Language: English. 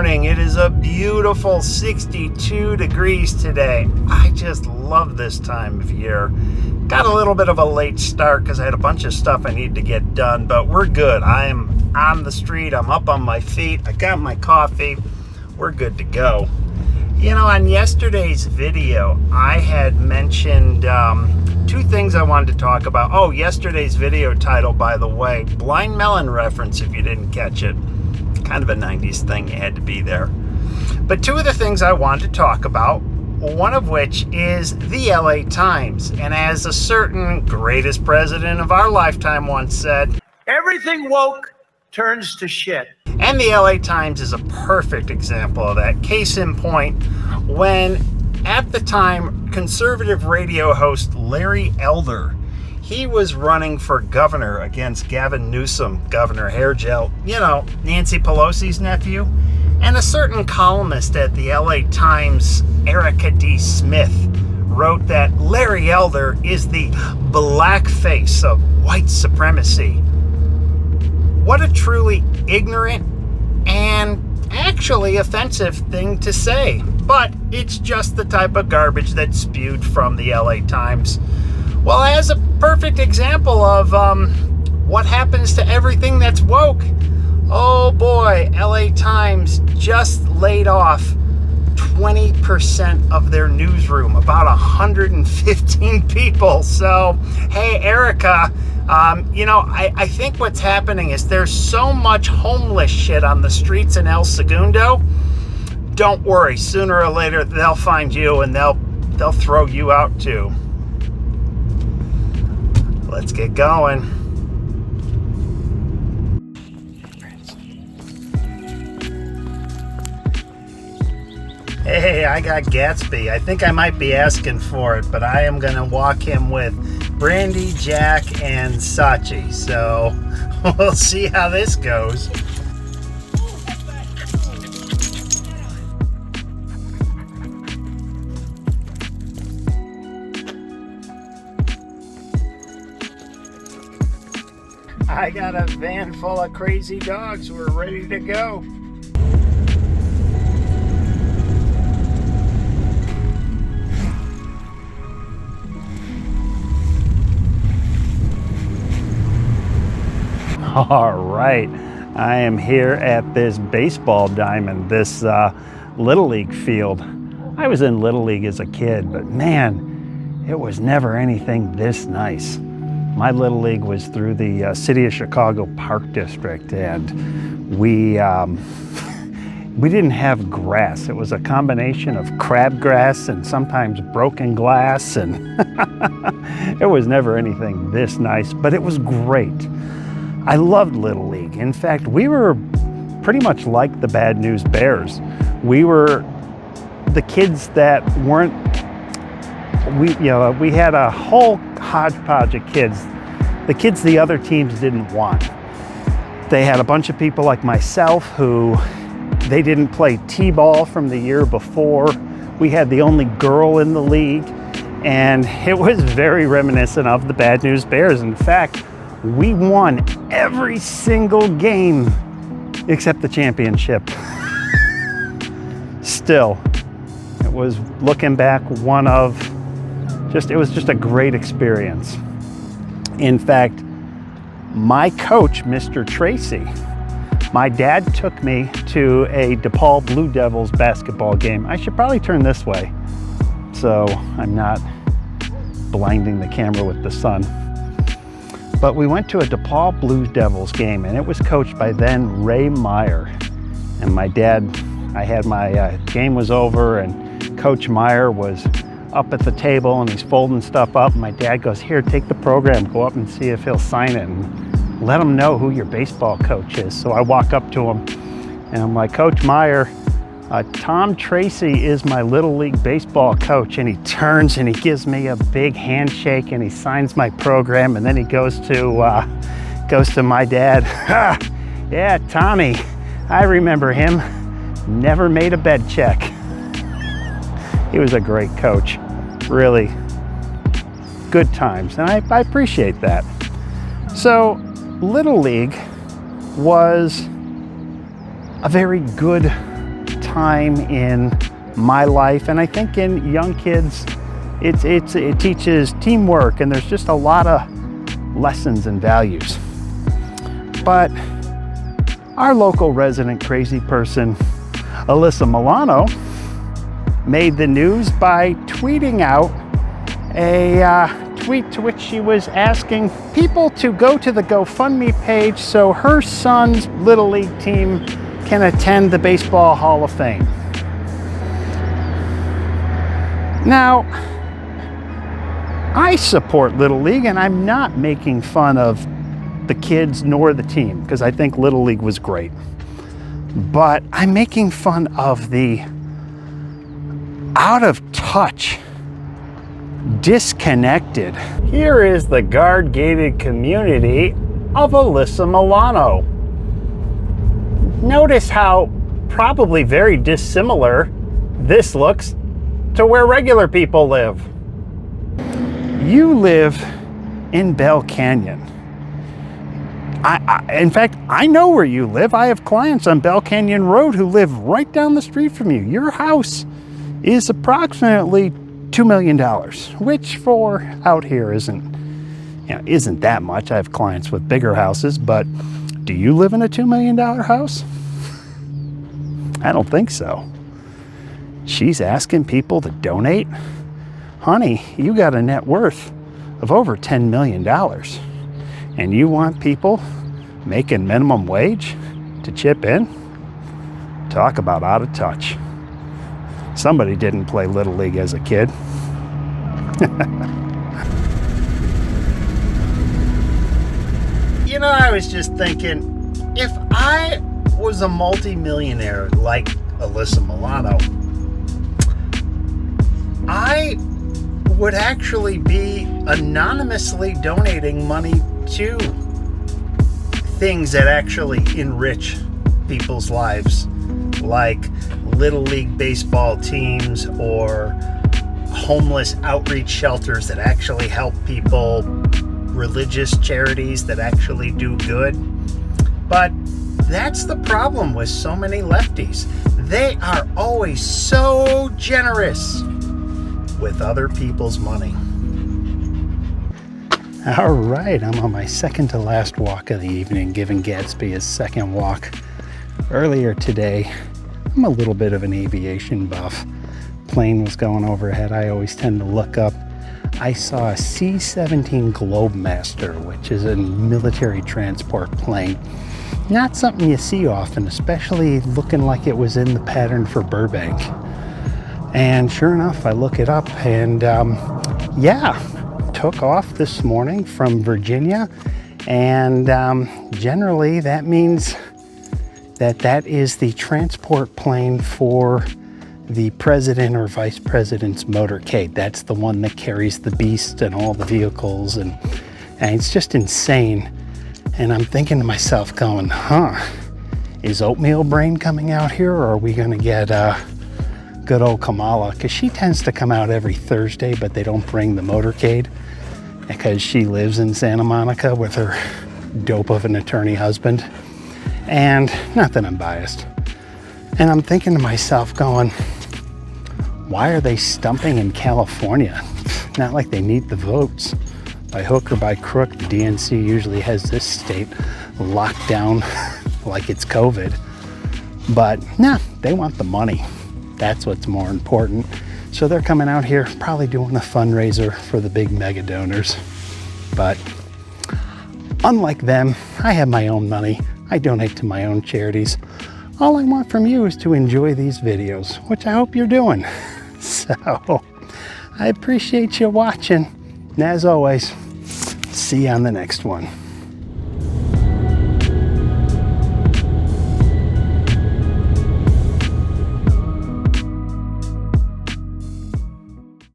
morning. It is a beautiful 62 degrees today. I just love this time of year. Got a little bit of a late start because I had a bunch of stuff I need to get done, but we're good. I am on the street. I'm up on my feet. I got my coffee. We're good to go. You know, on yesterday's video, I had mentioned two things I wanted to talk about. Oh, yesterday's video title, by the way, Blind Melon reference if you didn't catch it. Kind of a 90s thing, you had to be there. But two of the things I wanted to talk about, one of which is the LA Times. And as a certain greatest president of our lifetime once said, everything woke turns to shit. And the LA Times is a perfect example of that. Case in point, when at the time, conservative radio host Larry Elder, he was running for governor against Gavin Newsom, Governor Hairgel, you know, Nancy Pelosi's nephew. And a certain columnist at the LA Times, Erica D. Smith, wrote that Larry Elder is the black face of white supremacy. What a truly ignorant and actually offensive thing to say. But it's just the type of garbage that's spewed from the LA Times. Well, as a perfect example of what happens to everything that's woke, oh boy, LA Times just laid off 20% of their newsroom, about 115 people. So, hey, Erica, you know, I think what's happening is there's so much homeless shit on the streets in El Segundo. Don't worry, sooner or later they'll find you and they'll throw you out too. Let's get going. Hey, I got Gatsby. I think I might be asking for it, but I am going to walk him with Brandy, Jack, and Sachi. So we'll see how this goes. I got a van full of crazy dogs. We're ready to go. All right, I am here at this baseball diamond, this Little League field. I was in Little League as a kid, but man, it was never anything this nice. My Little League was through the City of Chicago Park District, and we didn't have grass. It was a combination of crabgrass and sometimes broken glass, and it was never anything this nice, but it was great. I loved Little League. In fact, we were pretty much like the Bad News Bears. We were the kids that weren't, we had a whole hodgepodge of kids, the kids the other teams didn't want. They had a bunch of people like myself who they didn't play t-ball from the year before. We had the only girl in the league, and it was very reminiscent of the Bad News Bears. In fact, we won every single game except the championship. Still, it was, looking back, it was just a great experience. In fact, my coach, Mr. Tracy, my dad took me to a DePaul Blue Devils basketball game. I should probably turn this way so I'm not blinding the camera with the sun. But we went to a DePaul Blue Devils game, and it was coached by then Ray Meyer. And my dad, my game was over, and Coach Meyer was up at the table, and he's folding stuff up. My dad goes, here, take the program, go up and see if he'll sign it, and let him know who your baseball coach is. So I walk up to him, and I'm like, Coach Meyer, Tom Tracy is my Little League baseball coach. And he turns and he gives me a big handshake, and he signs my program, and then he goes to my dad. Yeah, Tommy, I remember him. Never made a bed check. He was a great coach, really good times, and I appreciate that. So Little League was a very good time in my life, and I think in young kids, it teaches teamwork, and there's just a lot of lessons and values. But our local resident crazy person, Alyssa Milano, made the news by tweeting out a tweet to which she was asking people to go to the GoFundMe page so her son's Little League team can attend the Baseball Hall of Fame. Now, I support Little League, and I'm not making fun of the kids nor the team, because I think Little League was great. But I'm making fun of the out of touch, disconnected. Here is the guard-gated community of Alyssa Milano. Notice how probably very dissimilar this looks to where regular people live. You live in Bell Canyon. In fact, I know where you live. I have clients on Bell Canyon Road who live right down the street from you. Your house is approximately $2 million, which for out here isn't that much. I have clients with bigger houses, but do you live in a $2 million house? I don't think so. She's asking people to donate. Honey, you got a net worth of over $10 million, and you want people making minimum wage to chip in? Talk about out of touch. Somebody didn't play Little League as a kid. You know, I was just thinking, if I was a multi-millionaire like Alyssa Milano, I would actually be anonymously donating money to things that actually enrich people's lives, like Little League baseball teams or homeless outreach shelters that actually help people, religious charities that actually do good. But that's the problem with so many lefties. They are always so generous with other people's money. All right, I'm on my second to last walk of the evening, giving Gatsby his second walk. Earlier today, I'm a little bit of an aviation buff. Plane was going overhead. I always tend to look up. I saw a C-17 Globemaster, which is a military transport plane. Not something you see often, especially looking like it was in the pattern for Burbank. And sure enough, I look it up, and took off this morning from Virginia. And generally that means that is the transport plane for the president or vice president's motorcade. That's the one that carries the beast and all the vehicles, and it's just insane. And I'm thinking to myself going, is Oatmeal Brain coming out here, or are we gonna get good old Kamala? Because she tends to come out every Thursday, but they don't bring the motorcade because she lives in Santa Monica with her dope of an attorney husband. And not that I'm biased. And I'm thinking to myself going, why are they stumping in California? Not like they need the votes. By hook or by crook, the DNC usually has this state locked down like it's COVID. But they want the money. That's what's more important. So they're coming out here probably doing a fundraiser for the big mega donors. But unlike them, I have my own money. I donate to my own charities. All I want from you is to enjoy these videos, which I hope you're doing. So I appreciate you watching. And as always, see you on the next one.